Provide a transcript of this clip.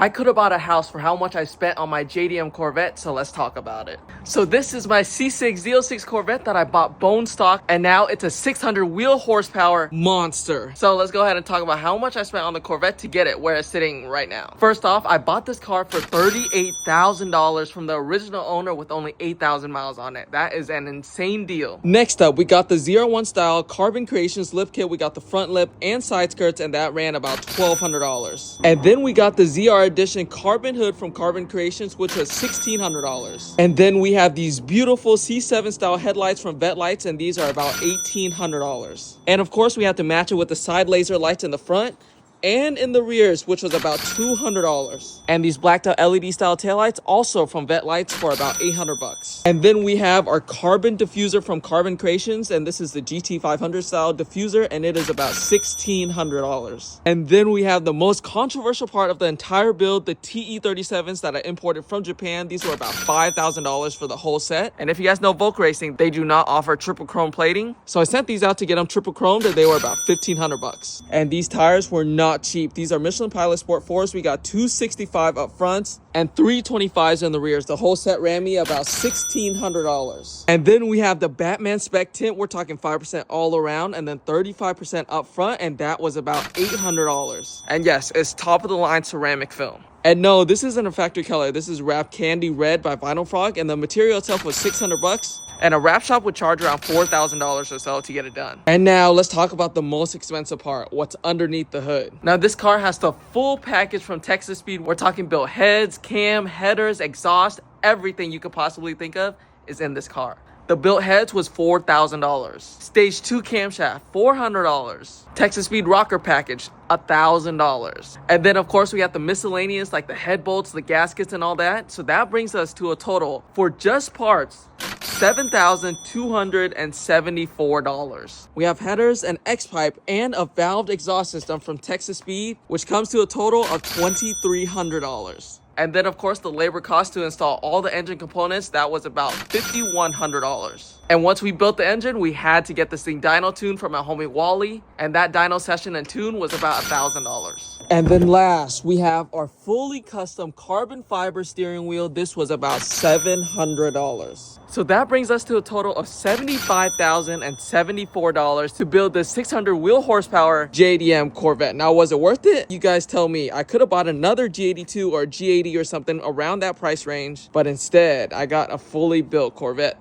I could have bought a house for how much I spent on my JDM Corvette, so let's talk about it. So this is my C6 Z06 Corvette that I bought bone stock, and now it's a 600 wheel horsepower monster. So let's go ahead and talk about how much I spent on the Corvette to get it where it's sitting right now. First off, I bought this car for $38,000 from the original owner with only 8,000 miles on it. That is an insane deal. Next up, we got the ZR1 style Carbon Creations lip kit. We got the front lip and side skirts, and that ran about $1,200. And then we got the ZR edition carbon hood from Carbon Creations, which was $1,600. And then we have these beautiful C7 style headlights from Vet Lights, and these are about $1,800. And of course, we have to match it with the side laser lights in the front and in the rears, which was about $200. And these blacked out LED style taillights also from Vet Lights for about 800 bucks. And then we have our carbon diffuser from Carbon Creations, and this is the GT500 style diffuser, and it is about $1,600. And then we have the most controversial part of the entire build, the TE37s that I imported from Japan. These were about $5,000 for the whole set. And if you guys know Volk Racing, they do not offer triple chrome plating, so I sent these out to get them triple chromed, and they were about 1,500 bucks. And these tires were not cheap. These are Michelin Pilot Sport 4s. We got 265 up fronts and 325s in the rears. The whole set ran me about $1,600. And then we have the Batman spec tint. We're talking 5% all around and then 35% up front, and that was about $800. And yes, it's top of the line ceramic film. And no, this isn't a factory color. This is wrapped candy red by Vinyl Frog, and the material itself was 600 bucks. And a wrap shop would charge around $4,000 or so to get it done. And now let's talk about the most expensive part, what's underneath the hood. Now this car has the full package from Texas Speed. We're talking built heads, cam, headers, exhaust, everything you could possibly think of is in this car. The built heads was $4,000. Stage 2 camshaft, $400. Texas Speed rocker package, $1,000. And then of course we have the miscellaneous like the head bolts, the gaskets and all that. So that brings us to a total for just parts, $7,274. We have headers, an X-pipe, and a valved exhaust system from Texas Speed, which comes to a total of $2,300. And then, of course, the labor cost to install all the engine components, that was about $5,100. And once we built the engine, we had to get this thing dyno tuned from my homie Wally. And that dyno session and tune was about $1,000. And then last, we have our fully custom carbon fiber steering wheel. This was about $700. So that brings us to a total of $75,074 to build this 600 wheel horsepower JDM Corvette. Now, was it worth it? You guys tell me. I could have bought another G82 or G80 or something around that price range, but instead I got a fully built Corvette.